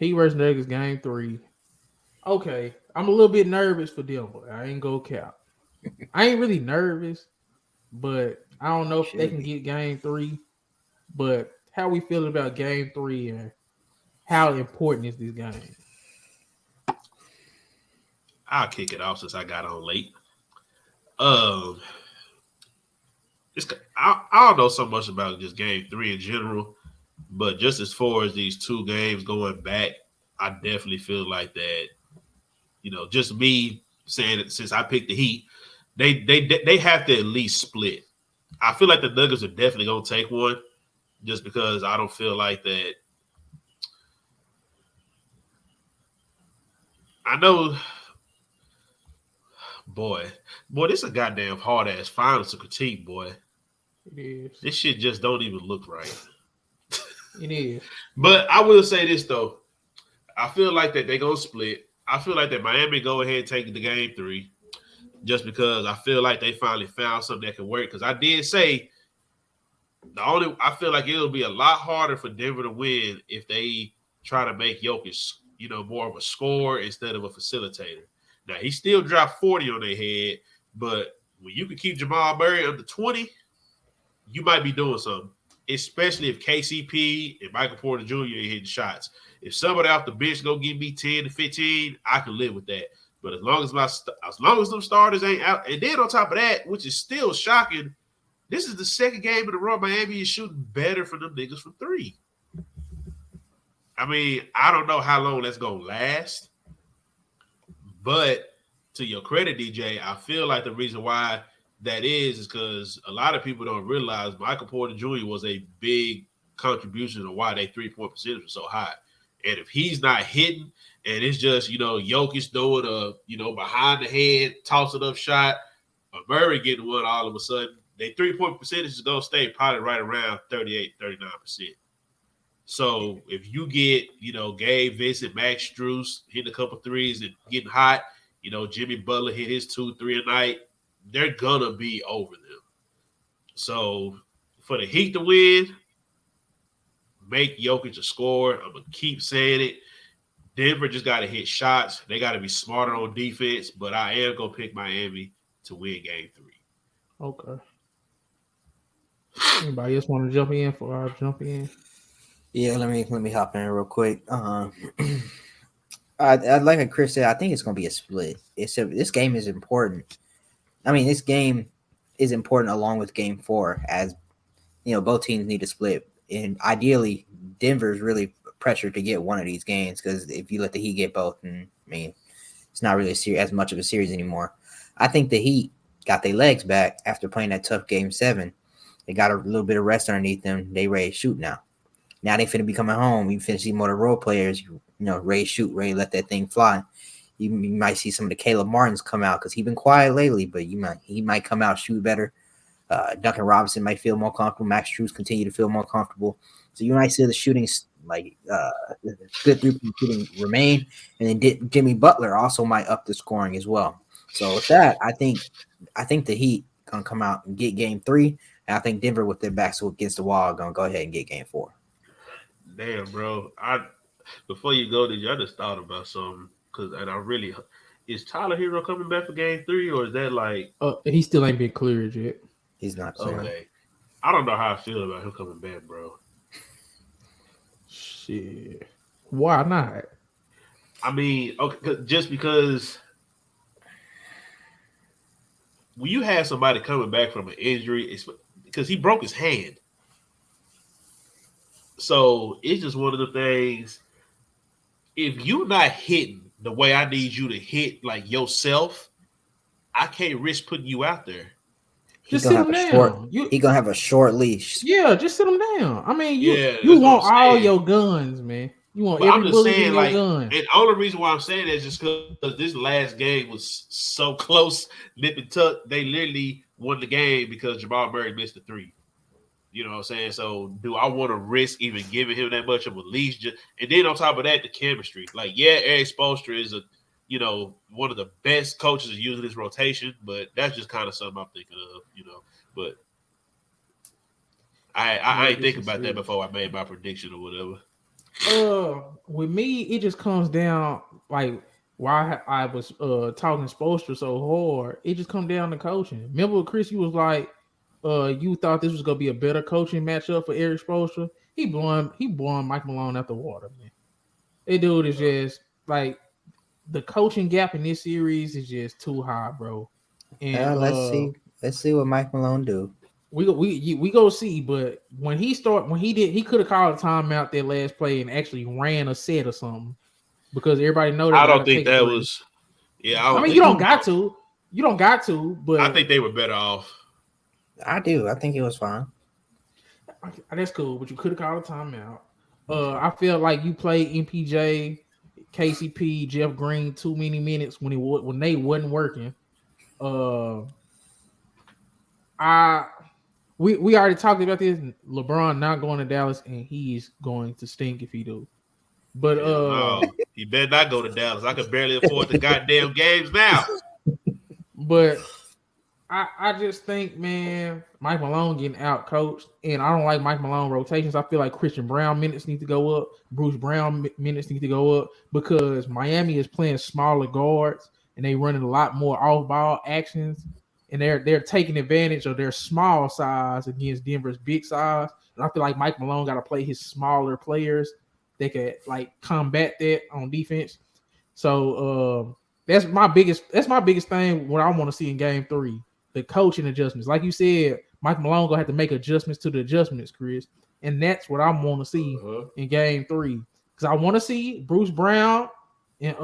Heat versus Nuggets game 3. Okay, I'm a little bit nervous for Denver. I ain't go cap. I ain't really nervous, but I don't know You if they should can be. get game 3. But how we feeling about game 3 and how important is this game? I'll kick it off since I got on late. Um, I don't know so much about just game 3 in general, but just as far as these two games going back, I definitely feel like that. Just me saying it since I picked the Heat, they have to at least split. I feel like the Nuggets are definitely gonna take one, just because I don't feel like that. I know, boy, this is a goddamn hard ass finals to critique, boy. It is. This shit just don't even look right. It is. But I will say this though, I feel like that they gonna split. I feel like that Miami go ahead and take the game 3, just because I feel like they finally found something that can work. Because I did say I feel like it'll be a lot harder for Denver to win if they try to make Jokic, more of a scorer instead of a facilitator. Now he still dropped 40 on their head, but when you can keep Jamal Murray under 20, you might be doing something. Especially if KCP and Michael Porter Jr. ain't hitting shots. If somebody off the bench go give me 10 to 15, I can live with that. But as long as them starters ain't out, and then on top of that, which is still shocking, this is the second game in a row Miami is shooting better for them niggas from 3. I mean, I don't know how long that's gonna last, but to your credit, DJ, I feel like the reason why that is because a lot of people don't realize Michael Porter Jr. was a big contribution to why their 3-point percentage was so high. And if he's not hitting, and it's just Jokic doing a behind the head toss it up shot, or Murray getting one all of a sudden, their 3-point percentage is gonna stay probably right around 38, 39%. So if you get, Gabe Vincent, Max Strus hitting a couple threes and getting hot, Jimmy Butler hit his 2-3 a night, they're gonna be over them. So for the Heat to win, make Jokic a scorer. I'm gonna keep saying it. Denver just gotta hit shots. They gotta be smarter on defense, but I am gonna pick Miami to win game 3. Okay. Anybody else want to jump in for our jump in? Yeah, let me hop in real quick. I like what Chris said. I think it's gonna be a split. This game is important. I mean, this game is important along with Game 4, as both teams need to split, and ideally, Denver's really pressured to get one of these games because if you let the Heat get both, and I mean, it's not really as much of a series anymore. I think the Heat got their legs back after playing that tough Game 7. They got a little bit of rest underneath them. They ready to shoot now. Now they finna be coming home. You finna see more of the role players, ready to shoot, ready to let that thing fly. You might see some of the Caleb Martins come out because he's been quiet lately, but he might come out shoot better. Duncan Robinson might feel more comfortable. Max Strus continue to feel more comfortable. So you might see the shooting good 3-point shooting remain, and then Jimmy Butler also might up the scoring as well. So with that, I think the Heat gonna come out and get game 3, and I think Denver with their backs against the wall are gonna go ahead and get game 4. Damn, bro. Before you go, I just thought about something is Tyler Herro coming back for game 3, or is that like He still ain't been cleared yet. He's not clear. okay? I don't know how I feel about him coming back, bro. Shit. Why not? I mean, okay, just because when you have somebody coming back from an injury, it's because he broke his hand. So it's just one of the things. If you're not hitting the way I need you to hit, like yourself, I can't risk putting you out there. Just sit him down. He gonna have a short leash. Yeah, just sit him down. I mean, you that's want all your guns, man. You want every bullet in your gun. And the only reason why I'm saying that is just because this last game was so close, nip and tuck. They literally won the game because Jamal Murray missed the 3. You know what I'm saying? So do I want to risk even giving him that much of a leash? And then on top of that, the chemistry. Like, yeah, Eric Spoelstra is one of the best coaches using this rotation, but that's just kind of something I'm thinking of, But I ain't thinking about that before I made my prediction or whatever. With me, it just comes down like why I was talking Spoelstra so hard. It just come down to coaching. Remember, Chris, you was like, you thought this was gonna be a better coaching matchup for Eric Spoelstra. He blowing Mike Malone out the water, man. That dude is just like the coaching gap in this series is just too high, bro. And Let's see. Let's see what Mike Malone do. we go see, but when he could have called a timeout that last play and actually ran a set or something because everybody know they I gotta don't think take a that break. was. Yeah, I mean, you don't got to. You don't got to, but I think they were better off. I do. I think it was fine. that's cool. But you could have called a timeout. I feel like you played MPJ, KCP, Jeff Green too many minutes when they wasn't working. We already talked about this. LeBron not going to Dallas, and he's going to stink if he do. But no, he better not go to Dallas. I can barely afford the goddamn games now. But I just think, man, Mike Malone getting out coached, and I don't like Mike Malone rotations. I feel like Christian Braun minutes need to go up, Bruce Brown minutes need to go up because Miami is playing smaller guards and they running a lot more off ball actions, and they're taking advantage of their small size against Denver's big size. And I feel like Mike Malone got to play his smaller players that could like combat that on defense. So that's my biggest thing. What I want to see in Game 3. The coaching adjustments. Like you said, Mike Malone gonna have to make adjustments to the adjustments, Chris. And that's what I want to see in Game 3. Because I want to see Bruce Brown and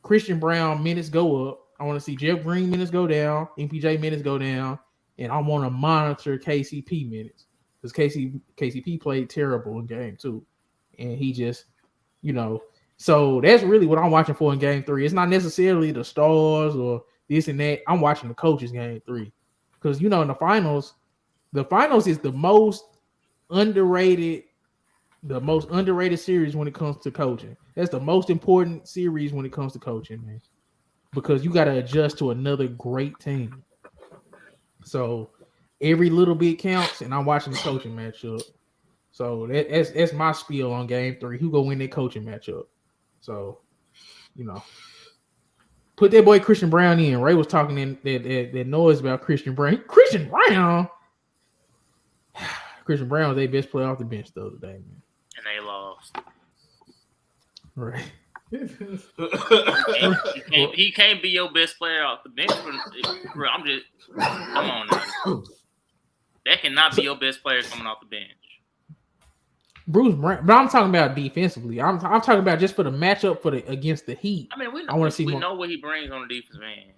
Christian Braun minutes go up. I want to see Jeff Green minutes go down, MPJ minutes go down, and I want to monitor KCP minutes. Because KCP played terrible in Game 2. And he just, so that's really what I'm watching for in Game 3. It's not necessarily the stars or this and that. I'm watching the coaches Game 3 because in the finals is the most underrated series when it comes to coaching. That's the most important series when it comes to coaching, man, because you got to adjust to another great team. So every little bit counts, and I'm watching the coaching matchup. So that's my spiel on Game 3. Who gonna win that coaching matchup? So, put that boy Christian Braun in. Ray was talking that noise about Christian Braun. Christian Braun was their best player off the bench the other day, man. And they lost. Right. He can't be your best player off the bench. Bro, come on now. That cannot be your best player coming off the bench. Bruce Brown, but I'm talking about defensively. I'm talking about just for the matchup against the Heat. I mean, we know what he brings on the defensive end.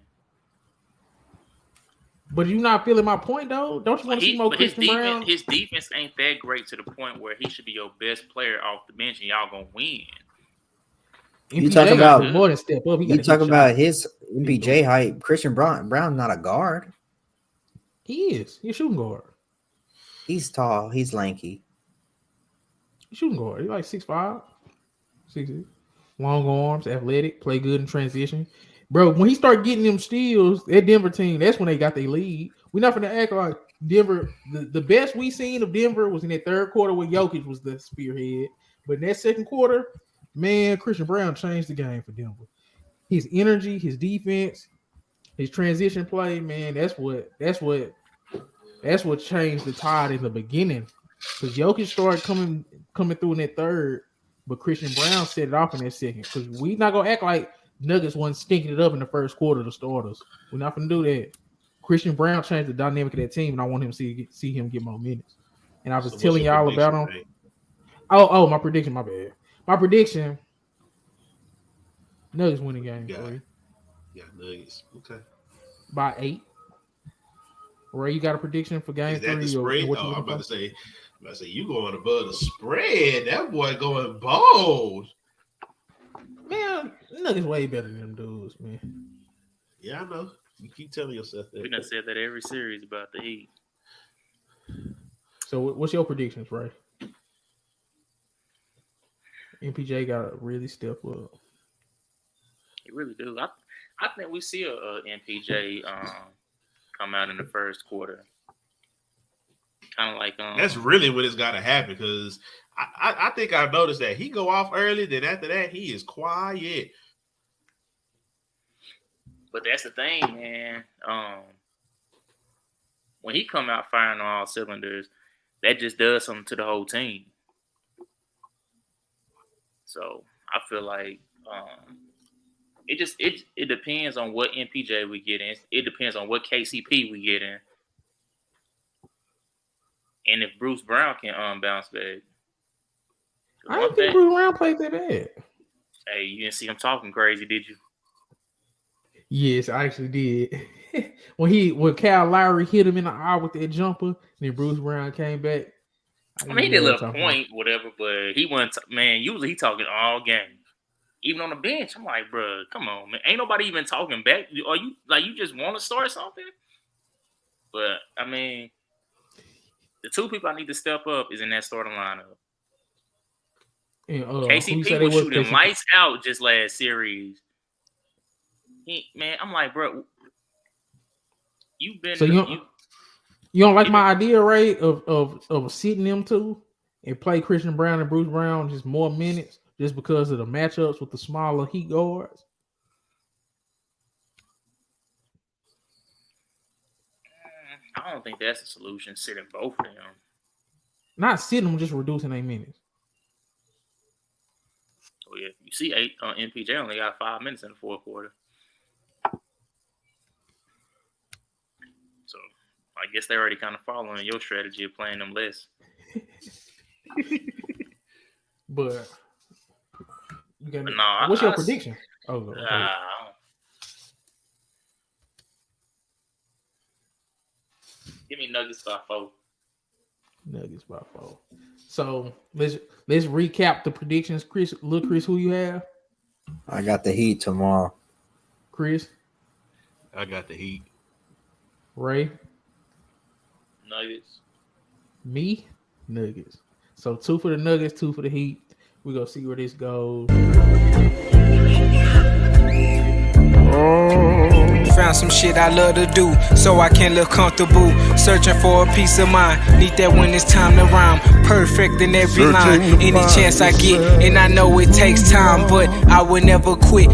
But you not feeling my point though? Don't you want to see more Christian Braun? His defense ain't that great to the point where he should be your best player off the bench and y'all gonna win. You talk about more than step up. You talk about his MPJ hype. Christian Brown's not a guard. He is. He's a shooting guard. He's tall. He's lanky. Shooting guard. He's like 6'5", 6'6". Long arms, athletic, play good in transition. Bro, when he started getting them steals, that Denver team, that's when they got their lead. We're not going to act like Denver. The best we seen of Denver was in that third quarter where Jokic was the spearhead. But in that second quarter, man, Christian Braun changed the game for Denver. His energy, his defense, his transition play, man, that's what changed the tide in the beginning. Because Jokic started coming through in that third, but Christian Braun set it off in that second. Because we not gonna act like Nuggets wasn't stinking it up in the first quarter. The starters, we're not gonna do that. Christian Braun changed the dynamic of that team, and I want him to see him get more minutes. And I was telling y'all about him. Right? Oh, my prediction. My bad. My prediction. Nuggets winning game 3. Yeah, Nuggets. Okay. By 8. Ray, you got a prediction for game 3? The spread? I'm about to say you going above the spread. That boy going bold. Man, Nuggets way better than them dudes, man. Yeah, I know. You keep telling yourself that. We done said that every series about the Heat. So what's your predictions, Ray? MPJ got to really step up. He really do. I think we see a MPJ come out in the first quarter. Kind of like That's really when it's got to happen because I think I've noticed that he go off early, then after that he is quiet. But that's the thing, man. When he come out firing on all cylinders, that just does something to the whole team. So I feel like it depends on what MPJ we get in. It depends on what KCP we get in, and if Bruce Brown can bounce back. I didn't think Bruce Brown played that bad. Hey, you didn't see him talking crazy, did you? Yes, I actually did. when Kyle Lowry hit him in the eye with that jumper, then Bruce Brown came back. I mean, he did a little point, whatever, but he wasn't. Man, usually he talking all game, even on the bench. I'm like, bro, come on, man. Ain't nobody even talking back. Are you like you just want to start something? But I mean, the two people I need to step up is in that starting lineup. And, KCP was shooting lights out just last series. Man, I'm like, bro, you've been. So you don't like my idea, right? Of sitting them two and play Christian Braun and Bruce Brown just more minutes, just because of the matchups with the smaller Heat guards. I don't think that's a solution. Sitting both of them. Not sitting them, just reducing their minutes. Oh yeah, you see, MPJ only got 5 minutes in the fourth quarter. So I guess they're already kind of following your strategy of playing them less. But you got what's your prediction? Give me Nuggets by 4. Nuggets by 4. So let's recap the predictions. Chris, who you have? I got the Heat tomorrow. Chris? I got the Heat. Ray? Nuggets. Me? Nuggets. So 2 for the Nuggets, 2 for the Heat. We're going to see where this goes. Found some shit I love to do, so I can live comfortable. Searching for a peace of mind, need that when it's time to rhyme. Perfect in every line, any chance I get, and I know it takes time, but I will never quit.